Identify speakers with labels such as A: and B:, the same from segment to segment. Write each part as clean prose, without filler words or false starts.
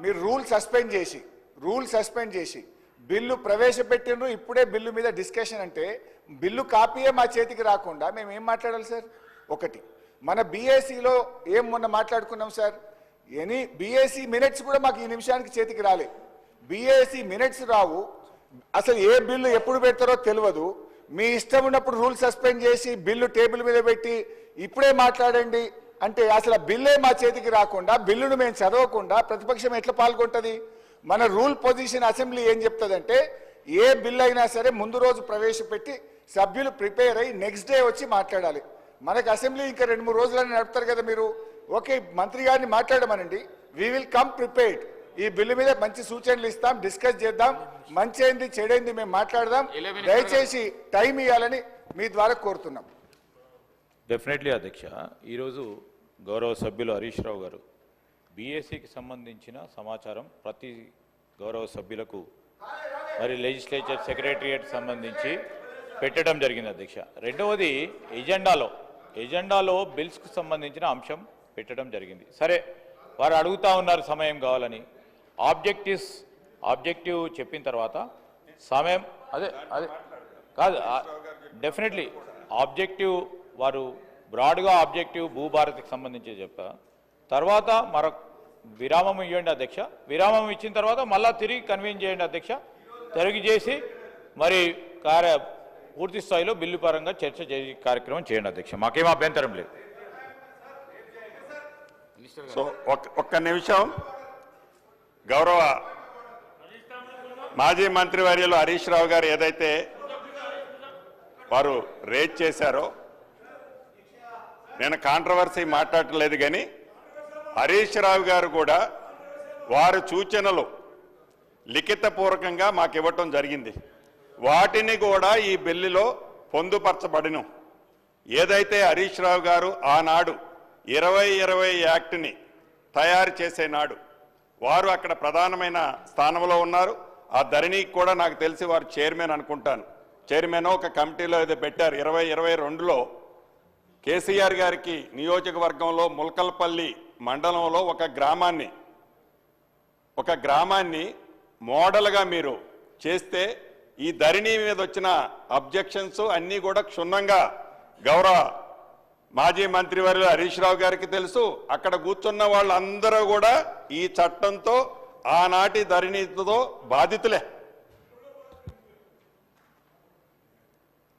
A: మీరు rule suspend చేసి bill ప్రవేశపెట్టినరు, ఇప్పుడే బిల్లు మీద డిస్కషన్ అంటే బిల్లు కాపీయే మా చేతికి రాకుండా మేము ఏం మాట్లాడాలి సార్? ఒకటి, మన బీఏసీలో ఏం మొన్న మాట్లాడుకున్నాం సార్, బీఏసీ మినిట్స్ కూడా మాకు ఈ నిమిషానికి చేతికి రాలే. బీఏసీ మినిట్స్ రావు, అసలు ఏ బిల్లు ఎప్పుడు పెడతారో తెలియదు. మీ ఇష్టం ఉన్నప్పుడు రూల్ సస్పెండ్ చేసి బిల్లు టేబుల్ మీద పెట్టి ఇప్పుడే మాట్లాడండి అంటే అసలు ఆ బిల్లే మా చేతికి రాకుండా, బిల్లును మేము చదవకుండా ప్రతిపక్షం ఎట్లా పాల్గొంటుంది? మన రూల్ పొజిషన్ అసెంబ్లీ ఏం చెప్తుందంటే ఏ బిల్ అయినా సరే ముందు రోజు ప్రవేశపెట్టి సభ్యులు ప్రిపేర్ అయ్యి నెక్స్ట్ డే వచ్చి మాట్లాడాలి. మనకు అసెంబ్లీ ఇంకా 2-3 రోజులని నడుపుతారు కదా మీరు. ఓకే, మంత్రి గారిని మాట్లాడమనండి, వీ విల్ కమ్ ప్రిపేర్డ్. ఈ బిల్లు మీద మంచి సూచనలు ఇస్తాం, డిస్కస్ చేద్దాం, మంచి అయింది చెడైంది మేము మాట్లాడదాం. దయచేసి టైం ఇవ్వాలని మీ ద్వారా కోరుతున్నాం.
B: డెఫినెట్లీ అధ్యక్ష, ఈరోజు గౌరవ సభ్యులు హరీష్ రావు గారు బీఏసీకి సంబంధించిన సమాచారం ప్రతి గౌరవ సభ్యులకు మరి లెజిస్లేచర్ సెక్రటరియట్ సంబంధించి పెట్టడం జరిగింది అధ్యక్ష. రెండవది ఎజెండాలో బిల్స్కు సంబంధించిన అంశం పెట్టడం జరిగింది. సరే, వారు అడుగుతా ఉన్నారు సమయం కావాలని. ఆబ్జెక్టివ్ చెప్పిన తర్వాత సమయం అదే కాదు, డెఫినెట్లీ ఆబ్జెక్టివ్ వారు బ్రాడ్గా ఆబ్జెక్టివ్ భూభారతికి సంబంధించి చెప్తా. తర్వాత మరొక విరామం ఇవ్వండి అధ్యక్ష. విరామం ఇచ్చిన తర్వాత మళ్ళా తిరిగి కన్వీన్ చేయండి అధ్యక్ష. తిరిగి చేసి మరి పూర్తి స్థాయిలో బిల్లు పరంగా చర్చ చేసే కార్యక్రమం చేయండి అధ్యక్ష. మాకేం అభ్యంతరం లేదు.
C: సో ఒక్క నిమిషం. గౌరవ మాజీ మంత్రివర్యులు హరీష్ రావు గారు ఏదైతే వారు రేజ్ చేశారో, నేను కాంట్రవర్సీ మాట్లాడలేదు, కానీ హరీష్ రావు గారు కూడా వారి సూచనలు లిఖితపూర్వకంగా మాకు ఇవ్వటం జరిగింది. వాటిని కూడా ఈ బిల్లులో పొందుపరచబడిన ఏదైతే హరీష్ రావు గారు ఆనాడు 2020 యాక్ట్ని తయారు చేసే నాడు వారు అక్కడ ప్రధానమైన స్థానంలో ఉన్నారు. ఆ ధరణికి కూడా నాకు తెలిసి వారు చైర్మన్ అనుకుంటాను, చైర్మన్ ఒక కమిటీలో ఏదో పెట్టారు. 2022లో కేసీఆర్ గారికి నియోజకవర్గంలో ముల్కల్పల్లి మండలంలో ఒక గ్రామాన్ని మోడల్గా మీరు చేస్తే ఈ ధరణి మీద వచ్చిన అబ్జెక్షన్స్ అన్నీ కూడా క్షుణ్ణంగా గౌరవ మాజీ మంత్రివర్యులు హరీష్ రావు గారికి తెలుసు. అక్కడ కూర్చున్న వాళ్ళందరూ కూడా ఈ చట్టంతో ఆనాటి ధరణితో బాధితులే.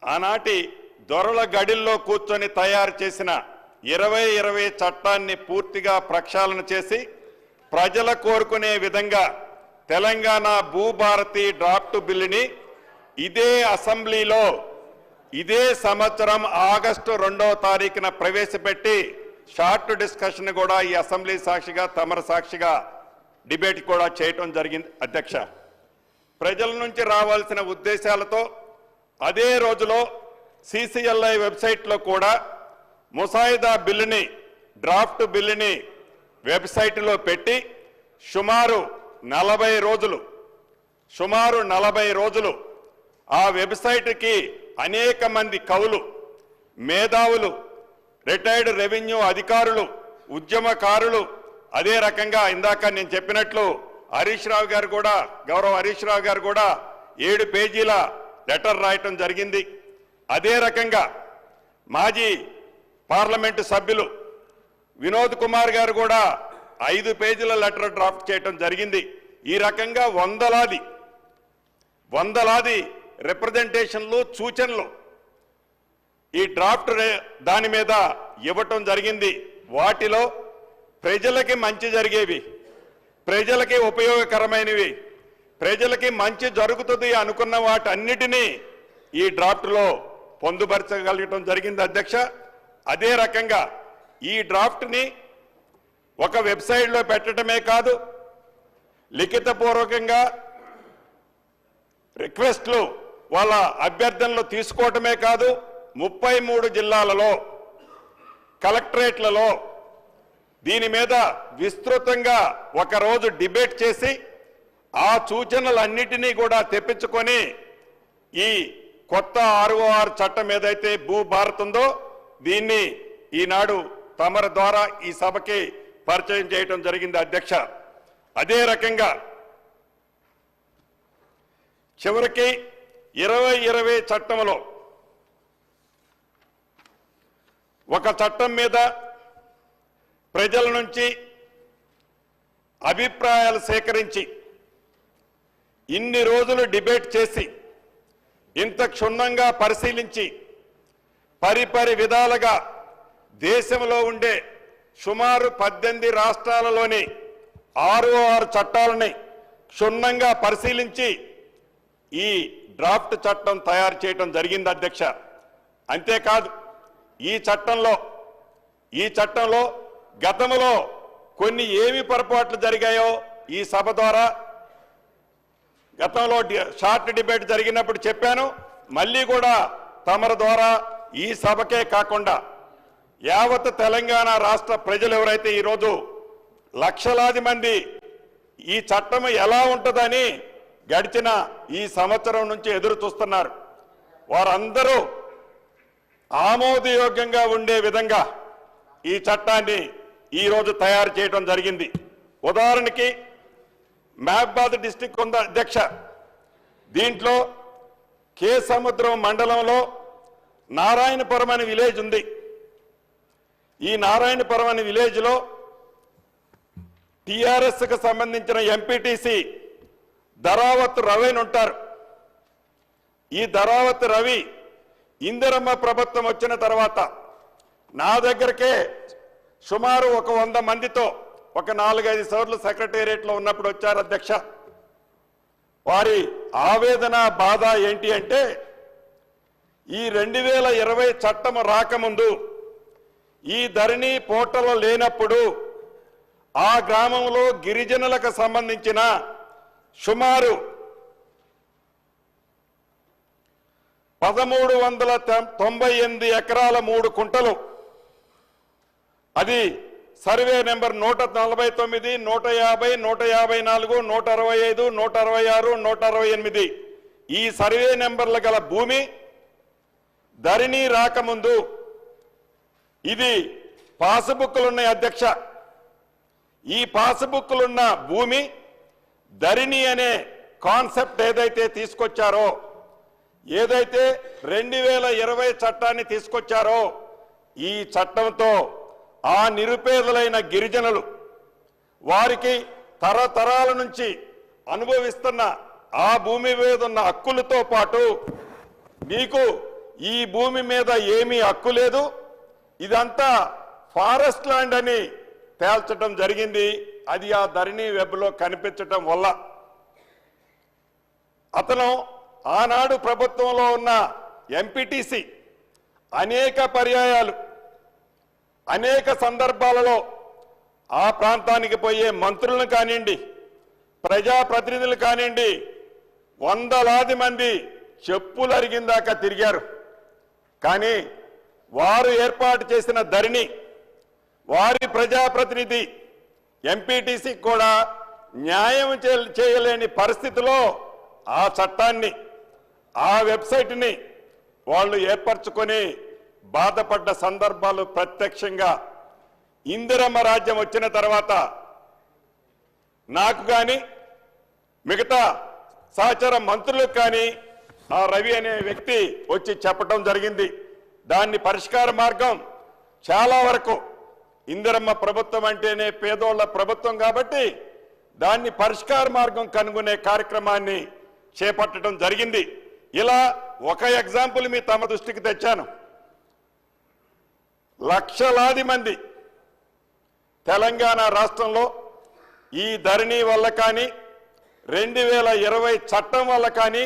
C: ఆనాటి దొరల గడిల్లో కూర్చొని తయారు చేసిన 2020 చట్టాన్ని పూర్తిగా ప్రక్షాళన చేసి ప్రజల కోరుకునే విధంగా తెలంగాణ భూభారతి డ్రాఫ్ట్ బిల్లుని ఇదే అసెంబ్లీలో ఇదే సంవత్సరం ఆగస్టు 2వ తారీఖున ప్రవేశపెట్టి షార్ట్ డిస్కషన్ కూడా ఈ అసెంబ్లీ సాక్షిగా తమర సాక్షిగా డిబేట్ కూడా చేయటం జరిగింది అధ్యక్ష. ప్రజల నుంచి రావాల్సిన ఉద్దేశాలతో అదే రోజులో CCLI వెబ్సైట్లో కూడా ముసాయిదా బిల్లుని డ్రాఫ్ట్ బిల్లుని వెబ్సైట్లో పెట్టి సుమారు 40 రోజులు ఆ వెబ్సైట్కి అనేక మంది కవులు, మేధావులు, రిటైర్డ్ రెవెన్యూ అధికారులు, ఉద్యమకారులు, అదే రకంగా ఇందాక నేను చెప్పినట్లు హరీష్ రావు గారు కూడా గౌరవ హరీష్ రావు గారు కూడా 7 పేజీల లెటర్ రాయటం జరిగింది. అదే రకంగా మాజీ పార్లమెంటు సభ్యులు వినోద్ కుమార్ గారు కూడా 5 పేజీల లెటర్ డ్రాఫ్ట్ చేయటం జరిగింది. ఈ రకంగా వందలాది రిప్రజెంటేషన్లు, సూచనలు ఈ డ్రాఫ్ట్ దాని మీద ఇవ్వటం జరిగింది. వాటిలో ప్రజలకి మంచి జరిగేవి, ప్రజలకి ఉపయోగకరమైనవి, ప్రజలకి మంచి జరుగుతుంది అనుకున్న వాటన్నిటినీ ఈ డ్రాఫ్ట్లో పొందుపరచగలగటం జరిగింది అధ్యక్ష. అదే రకంగా ఈ డ్రాఫ్ట్ని ఒక వెబ్సైట్లో పెట్టడమే కాదు, లిఖితపూర్వకంగా రిక్వెస్ట్లు వాళ్ళ అభ్యర్థనలు తీసుకోవటమే కాదు, 33 జిల్లాలలో కలెక్టరేట్లలో దీని మీద విస్తృతంగా ఒకరోజు డిబేట్ చేసి ఆ సూచనలన్నిటినీ కూడా తెప్పించుకొని ఈ కొత్త ROR చట్టం ఏదైతే భూభారత్ ఉందో దీన్ని ఈనాడు తమర ద్వారా ఈ సభకి పరిచయం చేయటం జరిగింది అధ్యక్ష. అదే రకంగా చివరికి 2020 చట్టంలో ఒక చట్టం మీద ప్రజల నుంచి అభిప్రాయాలు సేకరించి ఇన్ని రోజులు డిబేట్ చేసి ఇంత క్షుణ్ణంగా పరిశీలించి పరిపరి విధాలుగా దేశంలో ఉండే సుమారు 18 రాష్ట్రాలలోని 6 చట్టాలని క్షుణ్ణంగా పరిశీలించి ఈ డ్రాఫ్ట్ చట్టం తయారు చేయడం జరిగింది అధ్యక్ష. అంతేకాదు ఈ చట్టంలో గతంలో కొన్ని ఏమి పొరపాట్లు జరిగాయో ఈ సభ ద్వారా గతంలో షార్ట్ డిబేట్ జరిగినప్పుడు చెప్పాను. మళ్ళీ కూడా తమరి ద్వారా ఈ సభకే కాకుండా యావత్ తెలంగాణ రాష్ట్ర ప్రజలు ఎవరైతే ఈరోజు లక్షలాది మంది ఈ చట్టం ఎలా ఉంటుందని గడిచిన ఈ సంవత్సరం నుంచి ఎదురు చూస్తున్నారు, వారందరూ ఆమోదయోగ్యంగా ఉండే విధంగా ఈ చట్టాన్ని ఈరోజు తయారు చేయడం జరిగింది. ఉదాహరణకి మహబాద్ డిస్టిక్ ఉంది అధ్యక్ష. దీంట్లో కే సముద్రం మండలంలో నారాయణపురం అనే విలేజ్ ఉంది. ఈ నారాయణపురం అనే విలేజ్లో టిఆర్ఎస్కి సంబంధించిన ఎంపీటీసీ ధరావత్ రవి అని ఉంటారు. ఈ ధరావత్ రవి ఇందిరమ్మ ప్రభుత్వం వచ్చిన తర్వాత నా దగ్గరకే సుమారు ఒక 100 మందితో ఒక 4-5 సార్లు సెక్రటేరియట్లో ఉన్నప్పుడు వచ్చారు అధ్యక్ష. వారి ఆవేదన బాధ ఏంటి అంటే ఈ 2020 చట్టం రాకముందు ఈ ధరణి పోర్టల్ లేనప్పుడు ఆ గ్రామంలో గిరిజనులకు సంబంధించిన సుమారు 1398 ఎకరాల 3 కుంటలు, అది సర్వే నెంబర్ 149, 150, 154, 165, 166, 168 ఈ సర్వే నెంబర్ల గల భూమి ధరణి రాకముందు ఇది పాస్బుక్లున్నాయి అధ్యక్ష. ఈ పాస్బుక్లున్న భూమి ధరణి అనే కాన్సెప్ట్ ఏదైతే తీసుకొచ్చారో, ఏదైతే 2020 చట్టాన్ని తీసుకొచ్చారో ఈ చట్టంతో ఆ నిరుపేదలైన గిరిజనులు వారికి తరతరాల నుంచి అనుభవిస్తున్న ఆ భూమి మీద ఉన్న హక్కులతో పాటు మీకు ఈ భూమి మీద ఏమీ హక్కు లేదు, ఇదంతా ఫారెస్ట్ ల్యాండ్ అని తేల్చడం జరిగింది. అది ఆ ధరణి వెబ్లో కనిపించటం వల్ల అతను ఆనాడు ప్రభుత్వంలో ఉన్న ఎంపీటీసీ అనేక పర్యాయాలు అనేక సందర్భాలలో ఆ ప్రాంతానికి పోయే మంత్రులను కానివ్వండి, ప్రజాప్రతినిధులు కానివ్వండి, వందలాది మంది చెప్పులు అరిగిందాకా తిరిగారు. కానీ వారు ఏర్పాటు చేసిన ధరణి వారి ప్రజాప్రతినిధి ఎంపీటీసీ కూడా న్యాయం చేయలేని పరిస్థితిలో ఆ చట్టాన్ని ఆ వెబ్సైట్ని వాళ్ళు ఏర్పరచుకొని బాధపడ్డ సందర్భాలు ప్రత్యక్షంగా ఇందిరమ్మ రాజ్యం వచ్చిన తర్వాత నాకు కానీ మిగతా సహచర మంత్రులకు కానీ ఆ రవి అనే వ్యక్తి వచ్చి చెప్పడం జరిగింది. దాన్ని పరిష్కార మార్గం చాలా వరకు ఇందిరమ్మ ప్రభుత్వం అంటేనే పేదోళ్ల ప్రభుత్వం కాబట్టి దాన్ని పరిష్కార మార్గం కనుగొనే కార్యక్రమాన్ని చేపట్టడం జరిగింది. ఇలా ఒక ఎగ్జాంపుల్ మీ తమ దృష్టికి తెచ్చాను. లక్షలాది మంది తెలంగాణ రాష్ట్రంలో ఈ ధరణి వల్ల కానీ 2020 చట్టం వల్ల కానీ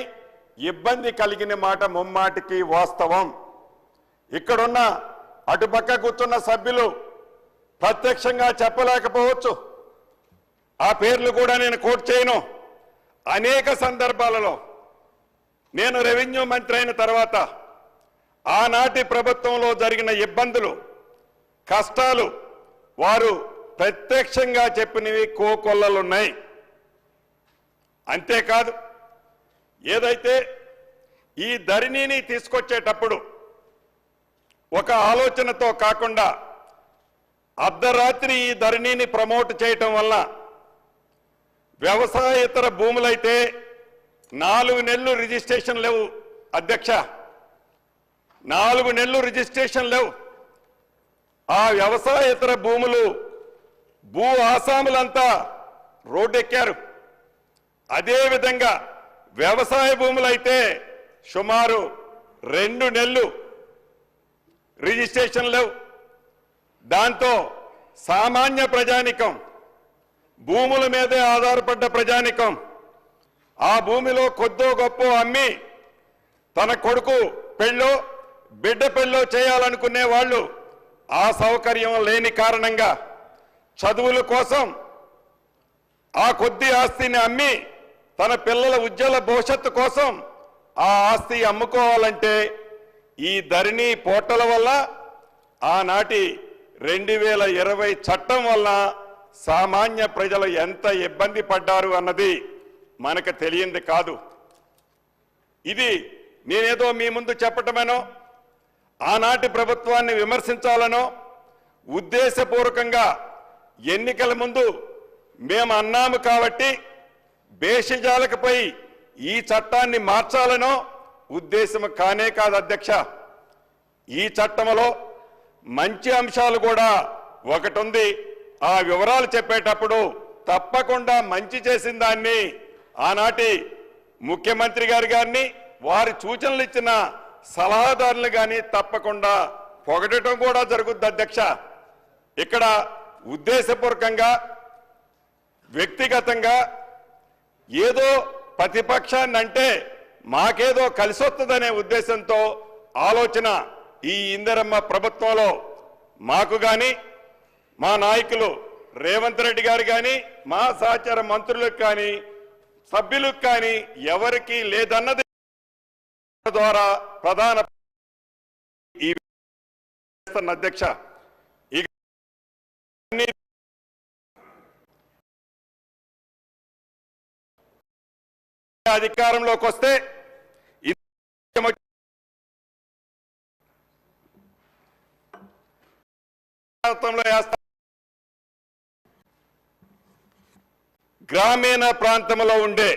C: ఇబ్బంది కలిగిన మాట ముమ్మాటికి వాస్తవం. ఇక్కడున్న అటుపక్క కూర్చున్న సభ్యులు ప్రత్యక్షంగా చెప్పలేకపోవచ్చు, ఆ పేర్లు కూడా నేను కోట్ చేయను. అనేక సందర్భాలలో నేను రెవెన్యూ మంత్రి అయిన తర్వాత ఆనాటి ప్రభుత్వంలో జరిగిన ఇబ్బందులు, కష్టాలు వారు ప్రత్యక్షంగా చెప్పినవి కోకొల్లలున్నాయి. అంతేకాదు ఏదైతే ఈ ధరణిని తీసుకొచ్చేటప్పుడు ఒక ఆలోచనతో కాకుండా అర్ధరాత్రి ఈ ధరణిని ప్రమోట్ చేయటం వల్ల వ్యవసాయేతర భూములైతే 4 నెలలు రిజిస్ట్రేషన్ లేవు అధ్యక్ష, 4 నెలలు రిజిస్ట్రేషన్ లేవు. ఆ వ్యవసాయేతర భూములు భూ ఆసాములంతా రోడ్డెక్కారు. అదేవిధంగా వ్యవసాయ భూములైతే సుమారు 2 నెలలు రిజిస్ట్రేషన్ లేవు. దాంతో సామాన్య ప్రజానికం, భూముల మీదే ఆధారపడ్డ ప్రజానికం ఆ భూమిలో కొద్దో గొప్ప అమ్మి తన కొడుకు పెళ్ళో బిడ్డ పెళ్ళో చేయాలనుకునే వాళ్ళు ఆ సౌకర్యం లేని కారణంగా చదువుల కోసం ఆ కొద్ది ఆస్తిని అమ్మి తన పిల్లల ఉజ్వల భవిష్యత్తు కోసం ఆ ఆస్తి అమ్ముకోవాలంటే ఈ ధరణి పోర్టల్ వల్ల ఆనాటి 2020 చట్టం వల్ల సామాన్య ప్రజలు ఎంత ఇబ్బంది పడ్డారు అన్నది మనకు తెలియంది కాదు. ఇది నేనేదో మీ ముందు చెప్పటమేనో ఆనాటి ప్రభుత్వాన్ని విమర్శించాలనో ఉద్దేశపూర్వకంగా ఎన్నికల ముందు మేము అన్నాము కాబట్టి బేషజాలకుపై ఈ చట్టాన్ని మార్చాలనో ఉద్దేశం కానే కాదు అధ్యక్ష. ఈ చట్టంలో మంచి అంశాలు కూడా ఒకటి ఉంది. ఆ వివరాలు చెప్పేటప్పుడు తప్పకుండా మంచి చేసిన దాన్ని ఆనాటి ముఖ్యమంత్రి గారిని వారి సూచనలు ఇచ్చిన సలహాదారులు కానీ తప్పకుండా పొగడటం కూడా జరుగుద్ది అధ్యక్ష. ఇక్కడ ఉద్దేశపూర్వకంగా వ్యక్తిగతంగా ఏదో ప్రతిపక్షాన్ని అంటే మాకేదో కలిసొస్తుందనే ఉద్దేశంతో ఆలోచన ఈ ఇందిరమ్మ ప్రభుత్వంలో మాకు కానీ మా నాయకులు రేవంత్ రెడ్డి గారు కానీ మా సహచర మంత్రులకు కానీ సభ్యులకు కానీ ఎవరికీ లేదన్నది ద్వారా ప్రధాన ఈ అధ్యక్ష. ఇక అధికారంలోకి వస్తే గ్రామీణ ప్రాంతంలో ఉండే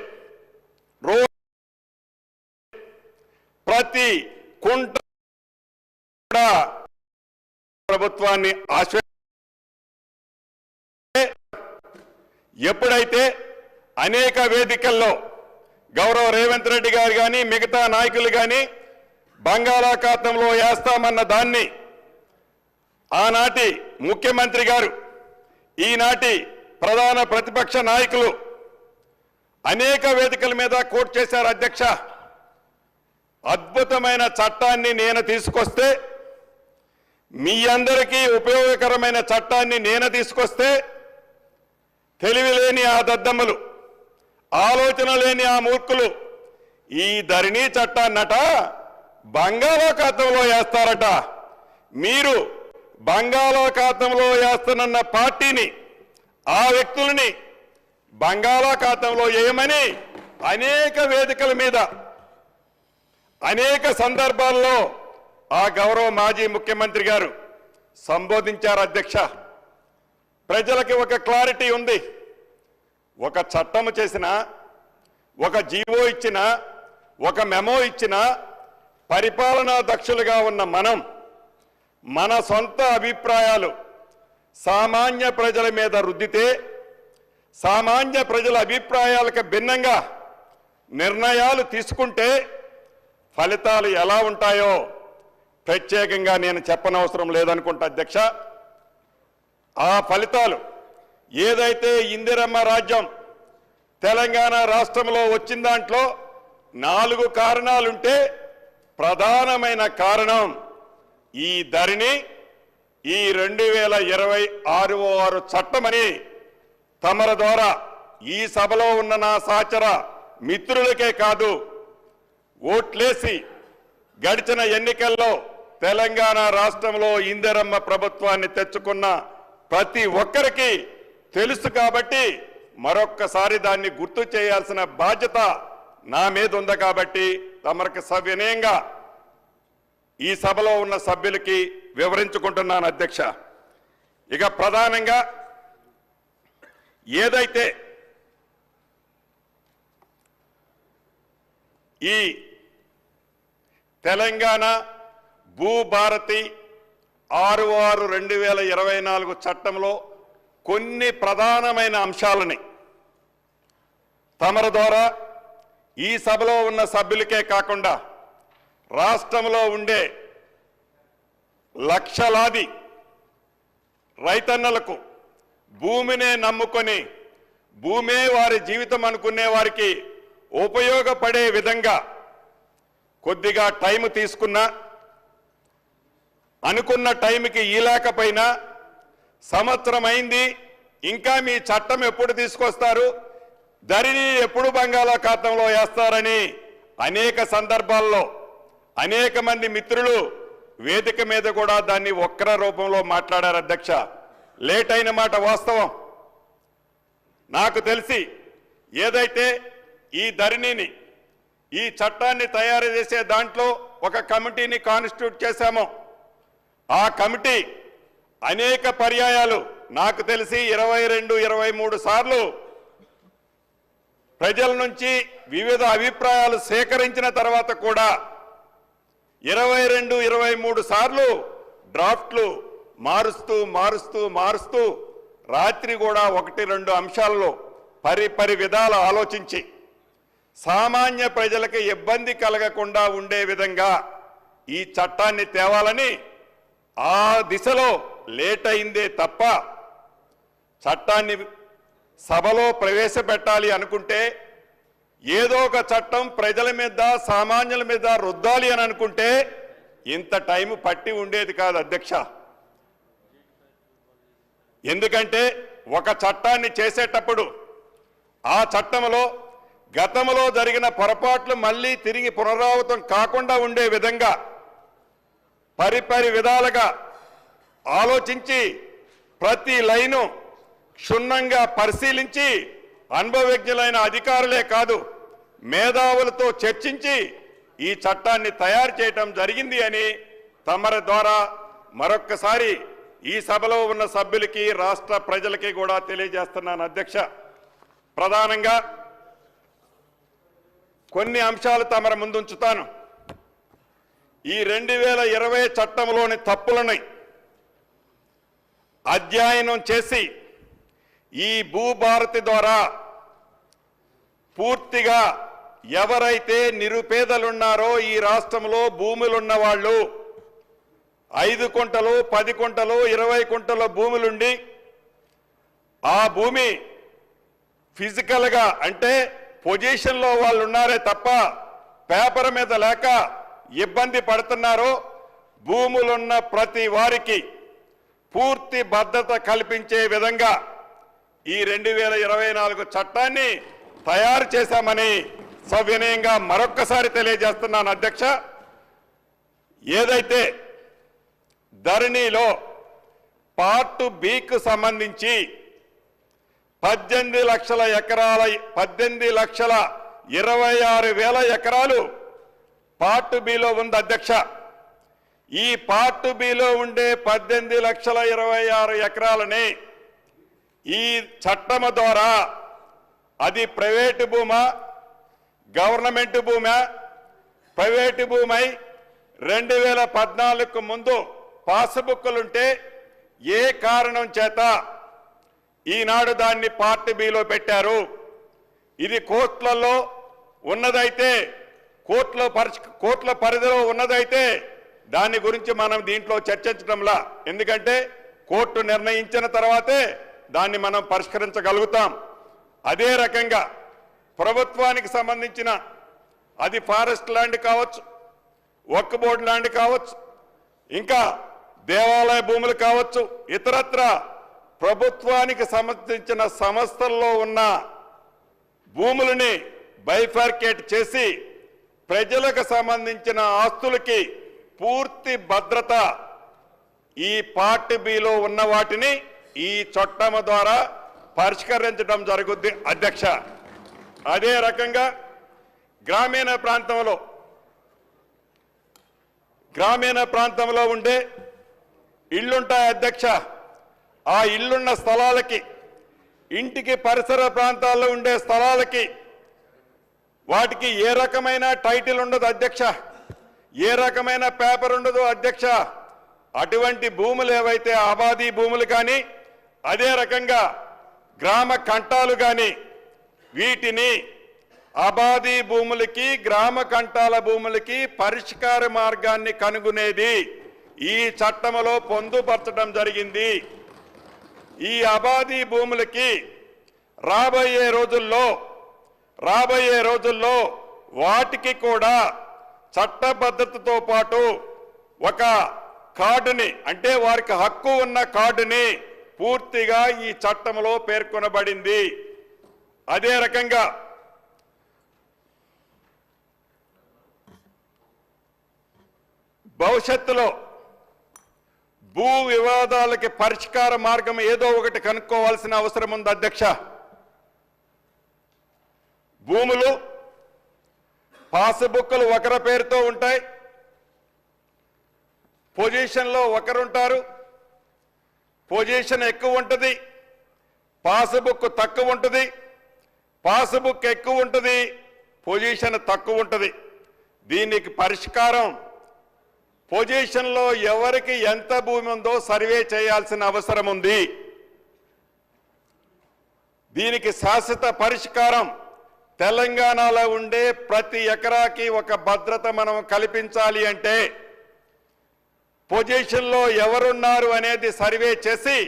C: ప్రతి కుంట ప్రభుత్వాన్ని ఎప్పుడైతే అనేక వేదికల్లో గౌరవ రేవంత్ రెడ్డి గారు కానీ మిగతా నాయకులు కానీ బంగాళాఖాతంలో వేస్తామన్న దాన్ని ఆనాటి ముఖ్యమంత్రి గారు ఈనాటి ప్రధాన ప్రతిపక్ష నాయకులు అనేక వేదికల మీద కోట్ చేశారు అధ్యక్ష. అద్భుతమైన చట్టాన్ని నేను తీసుకొస్తే, మీ అందరికీ ఉపయోగకరమైన చట్టాన్ని నేను తీసుకొస్తే తెలివిలేని ఆ దద్దమ్మలు, ఆలోచన లేని ఆ మూర్ఖులు ఈ ధరణి చట్టాన్నట బంగాళాఖాతంలో వేస్తారట. మీరు బంగాళాఖాతంలో వేస్తానన్న పార్టీని, ఆ వ్యక్తులని బంగాళాఖాతంలో వేయమని అనేక వేదికల మీద అనేక సందర్భాల్లో ఆ గౌరవ మాజీ ముఖ్యమంత్రి గారు సంబోధించారు అధ్యక్ష. ప్రజలకి ఒక క్లారిటీ ఉంది. ఒక చట్టం చేసినా, ఒక జీవో ఇచ్చినా, ఒక మెమో ఇచ్చినా పరిపాలనా దక్షులుగా ఉన్న మనం మన సొంత అభిప్రాయాలు సామాన్య ప్రజల మీద రుద్దితే, సామాన్య ప్రజల అభిప్రాయాలకు భిన్నంగా నిర్ణయాలు తీసుకుంటే ఫలితాలు ఎలా ఉంటాయో ప్రత్యేకంగా నేను చెప్పనవసరం లేదనుకుంటా అధ్యక్ష. ఆ ఫలితాలు ఏదైతే ఇందిరమ్మ రాజ్యం తెలంగాణ రాష్ట్రంలో వచ్చిన దాంట్లో 4 కారణాలుంటే ప్రధానమైన కారణం ఈ ధరణి, ఈ 2026 చట్టమని తమర ద్వారా ఈ సభలో ఉన్న నా సహచర మిత్రులకే కాదు, ఓట్లేసి గడిచిన ఎన్నికల్లో తెలంగాణ రాష్ట్రంలో ఇందిరమ్మ ప్రభుత్వాన్ని తెచ్చుకున్న ప్రతి ఒక్కరికి తెలుసు. కాబట్టి మరొక్కసారి దాన్ని గుర్తు చేయాల్సిన బాధ్యత నా మీద ఉంది. కాబట్టి తమరికి సవినయంగా ఈ సభలో ఉన్న సభ్యులకి వివరించుకుంటున్నాను అధ్యక్ష. ఇక ప్రధానంగా ఏదైతే ఈ తెలంగాణ భూభారతి 66/2024 చట్టంలో కొన్ని ప్రధానమైన అంశాలని తమరి ద్వారా ఈ సభలో ఉన్న సభ్యులకే కాకుండా రాష్ట్రంలో ఉండే లక్షలాది రైతన్నలకు భూమినే నమ్ముకొని భూమే వారి జీవితం అనుకునే వారికి ఉపయోగపడే విధంగా కొద్దిగా టైం తీసుకున్నా అనుకున్న టైంకి ఈలేకపోయినా సంవత్సరం అయింది, ఇంకా మీ చట్టం ఎప్పుడు తీసుకొస్తారు, ధరణి ఎప్పుడు బంగాళాఖాతంలో వేస్తారని అనేక సందర్భాల్లో అనేక మంది మిత్రులు వేదిక మీద కూడా దాన్ని వక్ర రూపంలో మాట్లాడారు. అధ్యక్ష, లేట్ అయిన మాట వాస్తవం. నాకు తెలిసి ఏదైతే ఈ ధరణిని ఈ చట్టాన్ని తయారు చేసే దాంట్లో ఒక కమిటీని కాన్స్టిట్యూట్ చేశామో ఆ కమిటీ అనేక పర్యాయాలు నాకు తెలిసి 22-23 సార్లు ప్రజల నుంచి వివిధ అభిప్రాయాలు సేకరించిన తర్వాత కూడా 22-23 సార్లు డ్రాఫ్ట్లు మారుస్తూ రాత్రి కూడా 1-2 అంశాల్లో పరి విధాలు ఆలోచించి సామాన్య ప్రజలకు ఇబ్బంది కలగకుండా ఉండే విధంగా ఈ చట్టాన్ని తేవాలని ఆ దిశలో లేట్ అయిందే తప్ప చట్టాన్ని సభలో ప్రవేశపెట్టాలి అనుకుంటే ఏదో ఒక చట్టం ప్రజల మీద సామాన్యుల మీద రుద్దాలి అని అనుకుంటే ఇంత టైం పట్టి ఉండేది కాదు అధ్యక్ష. ఎందుకంటే ఒక చట్టాన్ని చేసేటప్పుడు ఆ చట్టంలో గతంలో జరిగిన పొరపాట్లు మళ్ళీ తిరిగి పునరావృతం కాకుండా ఉండే విధంగా పరి విధాలుగా ఆలోచించి ప్రతి లైను క్షుణ్ణంగా పరిశీలించి అనుభవజ్ఞులైన అధికారులే కాదు మేధావులతో చర్చించి ఈ చట్టాన్ని తయారు చేయటం జరిగింది అని తమరి ద్వారా మరొక్కసారి ఈ సభలో ఉన్న సభ్యులకి రాష్ట్ర ప్రజలకి కూడా తెలియజేస్తున్నాను. అధ్యక్ష, ప్రధానంగా కొన్ని అంశాలు తమరి ముందుంచుతాను. ఈ 2020 చట్టంలోని తప్పులని అధ్యయనం చేసి ఈ భూభారతి ద్వారా పూర్తిగా ఎవరైతే నిరుపేదలున్నారో ఈ రాష్ట్రంలో భూములున్న వాళ్ళు 5 కుంటలు 10 కుంటలు 20 కుంటల భూములుండి ఆ భూమి ఫిజికల్గా అంటే పొజిషన్లో వాళ్ళు ఉన్నారే తప్ప పేపర్ మీద లేక ఇబ్బంది పడుతున్నారో భూములున్న ప్రతి వారికి పూర్తి భద్రత కల్పించే విధంగా ఈ 2024 చట్టాన్ని తయారు చేశామని సవినయంగా మరొక్కసారి తెలియజేస్తున్నాను. అధ్యక్ష, ఏదైతే ధరణిలో పార్ట్ బికు సంబంధించి 18,26,000 ఎకరాలు పార్ట్ బిలో ఉంది. అధ్యక్ష, ఈ పార్ట్ బిలో ఉండే 18,26,000 ఎకరాలని ఈ చట్టము ద్వారా అది ప్రైవేటు భూమా గవర్నమెంట్ భూమా ప్రైవేటు భూమై 2014కు ముందు పాస్బుక్లుంటే ఏ కారణం చేత ఈనాడు దాన్ని పార్ట్ బిలో పెట్టారు. ఇది కోర్టులలో ఉన్నదైతే కోర్టుల పరిధిలో ఉన్నదైతే దాని గురించి మనం దీంట్లో చర్చించడంలా, ఎందుకంటే కోర్టు నిర్ణయించిన తర్వాతే దాన్ని మనం పరిష్కరించగలుగుతాం. అదే రకంగా ప్రభుత్వానికి సంబంధించిన అది ఫారెస్ట్ ల్యాండ్ కావచ్చు, వక్ఫ్ బోర్డు ల్యాండ్ కావచ్చు, ఇంకా దేవాలయ భూములు కావచ్చు, ఇతరత్ర ప్రభుత్వానికి సంబంధించిన సంస్థల్లో ఉన్న భూములని బైఫర్కేట్ చేసి ప్రజలకు సంబంధించిన ఆస్తులకి పూర్తి భద్రత ఈ పార్ట్ బిలో ఉన్న వాటిని ఈ చట్టం ద్వారా పరిష్కరించడం జరుగుద్ది. అధ్యక్ష, అదే రకంగా గ్రామీణ ప్రాంతంలో ఉండే ఇళ్లుంటాయి. అధ్యక్ష, ఆ ఇళ్లున్న స్థలాలకి ఇంటికి పరిసర ప్రాంతాల్లో ఉండే స్థలాలకి వాటికి ఏ రకమైన టైటిల్ ఉండదు అధ్యక్ష, ఏ రకమైన పేపర్ ఉండదు అధ్యక్ష. అటువంటి భూములు ఏవైతే ఆబాదీ భూములు కానీ అదే రకంగా గ్రామ కంటాలు కానీ వీటిని ఆబాదీ భూములకి గ్రామ కంటాల భూములకి పరిష్కార మార్గాన్ని కనుగొనేది ఈ చట్టంలో పొందుపరచడం జరిగింది. ఈ ఆబాదీ భూములకి రాబోయే రోజుల్లో వాటికి కూడా చట్టబద్ధతతో పాటు ఒక కార్డుని, అంటే వారికి హక్కు ఉన్న కార్డుని పూర్తిగా ఈ చట్టంలో పేర్కొనబడింది. అదే రకంగా భవిష్యత్తులో భూ వివాదాలకి పరిష్కార మార్గం ఏదో ఒకటి కనుక్కోవాల్సిన అవసరం ఉంది అధ్యక్ష. భూములు పాస్బుక్లు ఒకరి పేరుతో ఉంటాయి, పొజిషన్లో ఒకరుంటారు, పొజిషన్ ఎక్కువ ఉంటుంది, పాస్బుక్ తక్కువ ఉంటుంది, పాస్బుక్ ఎక్కువ ఉంటుంది, పొజిషన్ తక్కువ ఉంటుంది. దీనికి పరిష్కారం పొజిషన్లో ఎవరికి ఎంత భూమి ఉందో సర్వే చేయాల్సిన అవసరం ఉంది. దీనికి శాశ్వత పరిష్కారం తెలంగాణలో ఉండే ప్రతి ఎకరాకి ఒక భద్రత మనం కల్పించాలి అంటే పొజిషన్లో ఎవరున్నారు అనేది సర్వే చేసి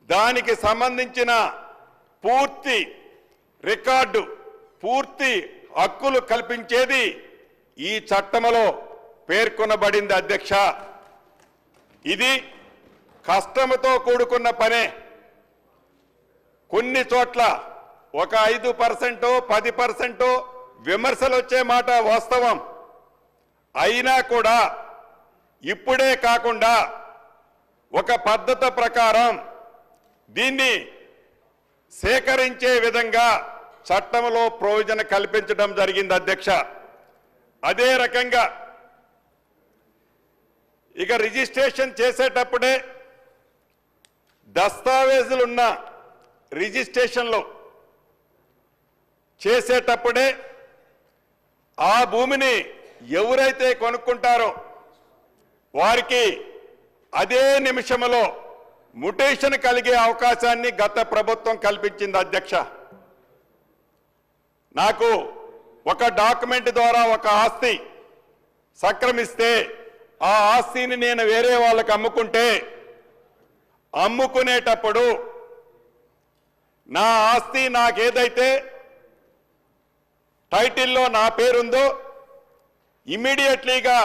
C: దానికి సంబంధించిన పూర్తి రికార్డు, పూర్తి హక్కులు కల్పించేది ఈ చట్టంలో పేర్కొనబడింది అధ్యక్ష. ఇది కష్టంతో కూడుకున్న పనే. కొన్ని చోట్ల ఒక 5%, 10% విమర్శలు వచ్చే మాట వాస్తవం. అయినా కూడా ఇప్పుడే కాకుండా ఒక పద్ధతి ప్రకారం దీన్ని సేకరించే విధంగా చట్టంలో ప్రొవిజన్ కల్పించడం జరిగింది అధ్యక్ష. అదే రకంగా ఇక రిజిస్ట్రేషన్ చేసేటప్పుడే దస్తావేజులున్న రిజిస్ట్రేషన్లో చేసేటప్పుడే ఆ భూమిని ఎవరైతే కొనుక్కుంటారో వారికి అదే నిమిషంలో మ్యుటేషన్ కలిగే అవకాశాన్ని గత ప్రభుత్వం కల్పించింది అధ్యక్ష. నాకు ఒక డాక్యుమెంట్ ద్వారా ఒక ఆస్తి సక్రమిస్తే ఆ ఆస్తిని నేను వేరే వాళ్ళకి అమ్ముకునేటప్పుడు నా ఆస్తి నాకేదైతే టైటిల్లో నా పేరుందో ఇమ్మీడియట్లీగా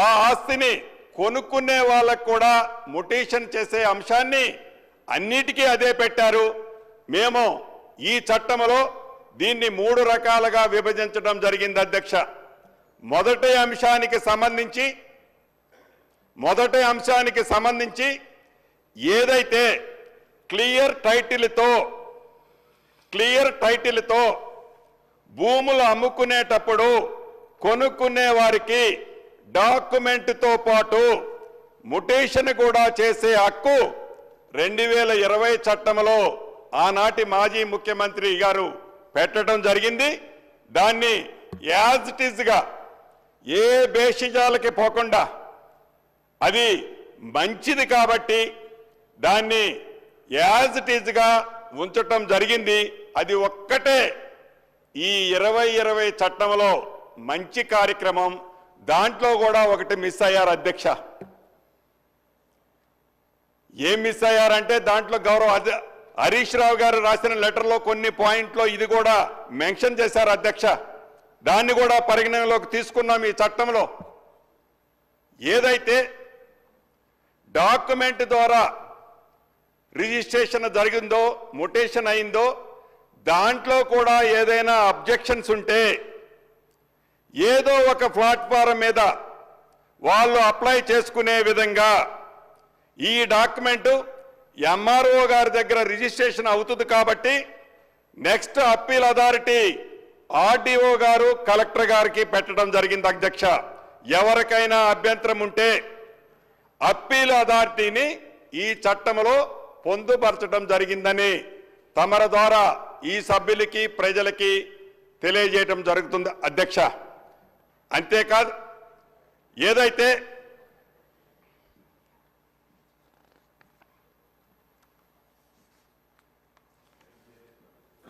C: ఆ ఆస్తిని కొనుక్కునే వాళ్ళకు కూడా మ్యుటేషన్ చేసే అంశాన్ని అన్నిటికీ అదే పెట్టారు. మేము ఈ చట్టంలో దీన్ని 3 రకాలుగా విభజించడం జరిగింది అధ్యక్ష. మొదటి అంశానికి సంబంధించి ఏదైతే క్లియర్ టైటిల్తో భూములు అమ్ముకునేటప్పుడు కొనుక్కునే వారికి డాక్యుమెంట్తో పాటు మ్యుటేషన్ కూడా చేసే హక్కు 2020 చట్టంలో ఆనాటి మాజీ ముఖ్యమంత్రి గారు పెట్టడం జరిగింది. దాన్ని యాజ్ ఇట్ ఈజ్గా ఏ బేషిజాలకి పోకుండా అది మంచిది కాబట్టి దాన్ని యాజ్ ఇట్ ఈజ్గా ఉంచటం జరిగింది. అది ఒక్కటే ఈ 2020 చట్టంలో మంచి కార్యక్రమం. దాంట్లో కూడా ఒకటి మిస్ అయ్యారు అధ్యక్ష. ఏం మిస్ అయ్యారంటే దాంట్లో గౌరవ హరీష్ రావు గారు రాసిన లెటర్లో కొన్ని పాయింట్లో ఇది కూడా మెన్షన్ చేశారు అధ్యక్ష. దాన్ని కూడా పరిగణనలోకి తీసుకున్నాం ఈ చట్టంలో. ఏదైతే డాక్యుమెంట్ ద్వారా రిజిస్ట్రేషన్ జరిగిందో మ్యుటేషన్ అయిందో దాంట్లో కూడా ఏదైనా అబ్జెక్షన్స్ ఉంటే ఏదో ఒక ప్లాట్ఫారం మీద వాళ్ళు అప్లై చేసుకునే విధంగా ఈ డాక్యుమెంటు ఎంఆర్ఓ గారి దగ్గర రిజిస్ట్రేషన్ అవుతుంది కాబట్టి నెక్స్ట్ అప్పీల్ అథారిటీ ఆర్డీఓ గారు కలెక్టర్ గారికి పెట్టడం జరిగింది అధ్యక్ష. ఎవరికైనా అభ్యంతరం ఉంటే అప్పీల్ అథారిటీని ఈ చట్టంలో పొందుపరచడం జరిగిందని తమర ద్వారా ఈ సభ్యులకి ప్రజలకి తెలియజేయటం జరుగుతుంది అధ్యక్ష. అంతేకాదు ఏదైతే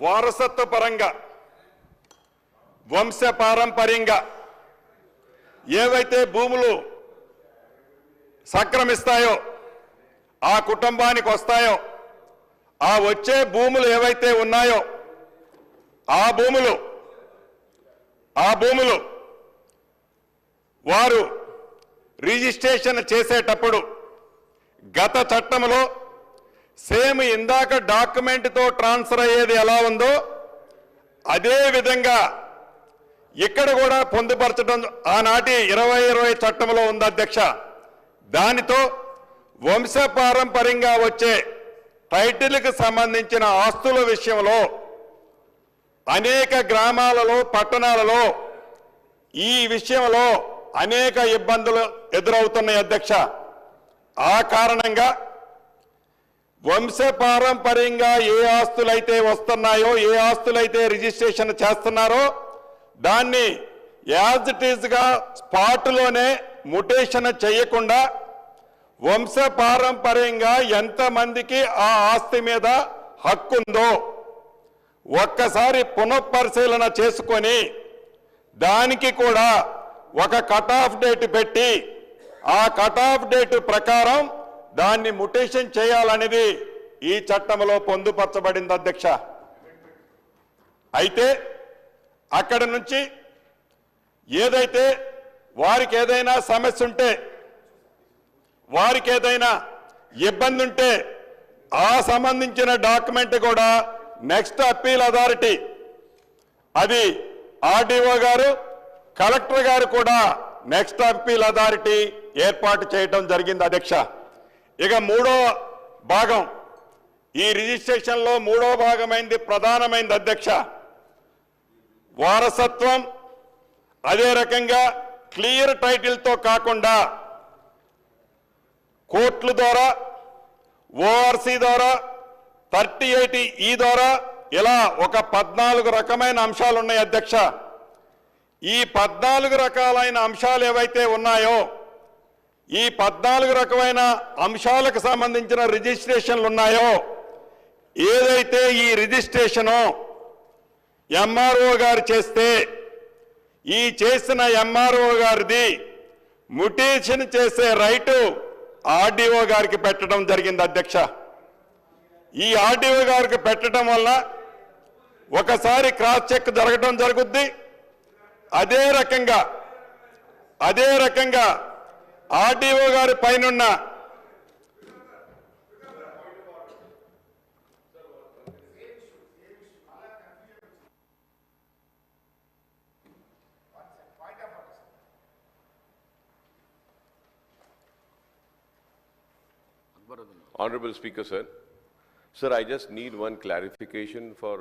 C: వారసత్వ పరంగా వంశపారంపర్యంగా ఏవైతే భూములు సంక్రమిస్తాయో ఆ కుటుంబానికి వస్తాయో ఆ వచ్చే భూములు ఏవైతే ఉన్నాయో ఆ భూములు వారు రిజిస్ట్రేషన్ చేసేటప్పుడు గత చట్టంలో సేమ్ ఇందాక డాక్యుమెంట్తో ట్రాన్స్ఫర్ అయ్యేది ఎలా ఉందో అదే విధంగా ఇక్కడ కూడా పొందుపరచడం ఆనాటి 2020 చట్టంలో ఉంది అధ్యక్ష. దానితో వంశపారంపర్యంగా వచ్చే టైటిల్కి సంబంధించిన ఆస్తుల విషయంలో అనేక గ్రామాలలో పట్టణాలలో ఈ విషయంలో అనేక ఇబ్బందులు ఎదురవుతున్నాయి అధ్యక్ష. ఆ కారణంగా వంశపారంపర్యంగా ఏ ఆస్తులైతే వస్తున్నాయో ఏ ఆస్తులైతే రిజిస్ట్రేషన్ చేస్తున్నారో దాన్ని యాజ్ ఇట్ ఈజ్గా స్పాట్లోనే ముటేషన్ చేయకుండా వంశపారంపర్యంగా ఎంతమందికి ఆ ఆస్తి మీద హక్కుందో ఒక్కసారి పునఃపరిశీలన చేసుకొని దానికి కూడా ఒక కట్ ఆఫ్ డేట్ పెట్టి ఆ కట్ ఆఫ్ డేట్ ప్రకారం దాన్ని ముటేషన్ చేయాలనేది ఈ చట్టంలో పొందుపరచబడింది అధ్యక్ష. అయితే అక్కడి నుంచి ఏదైతే వారికి ఏదైనా సమస్య ఉంటే వారికి ఏదైనా ఇబ్బంది ఉంటే ఆ సంబంధించిన డాక్యుమెంట్ కూడా నెక్స్ట్ అప్పీల్ అథారిటీ అది ఆర్డీఓ గారు కలెక్టర్ గారు కూడా నెక్స్ట్ అప్పీల్ అథారిటీ ఏర్పాటు చేయడం జరిగింది అధ్యక్ష. ఇక మూడో భాగం ఈ రిజిస్ట్రేషన్లో మూడో భాగమైంది ప్రధానమైంది అధ్యక్ష. వారసత్వం అదే రకంగా క్లియర్ టైటిల్తో కాకుండా కోర్టుల ద్వారా ఓఆర్సీ ద్వారా 38E ద్వారా ఇలా ఒక 14 రకమైన అంశాలు ఉన్నాయి అధ్యక్ష. ఈ 14 రకాలైన అంశాలు ఏవైతే ఉన్నాయో ఈ 14 రకమైన అంశాలకు సంబంధించిన రిజిస్ట్రేషన్లు ఉన్నాయో ఏదైతే ఈ రిజిస్ట్రేషను ఎంఆర్ఓ గారు చేస్తే ఈ చేసిన ఎంఆర్ఓ గారిది ముటేషన్ చేసే రైటు ఆర్డీఓ గారికి పెట్టడం జరిగింది అధ్యక్ష. ఈ ఆర్డీఓ గారికి పెట్టడం వల్ల ఒకసారి క్రాస్ చెక్ జరగడం జరుగుద్ది. అదే రకంగా ఆర్డీఓ గారి పైనున్న
D: Honorable Speaker, sir. Sir, I just need one clarification for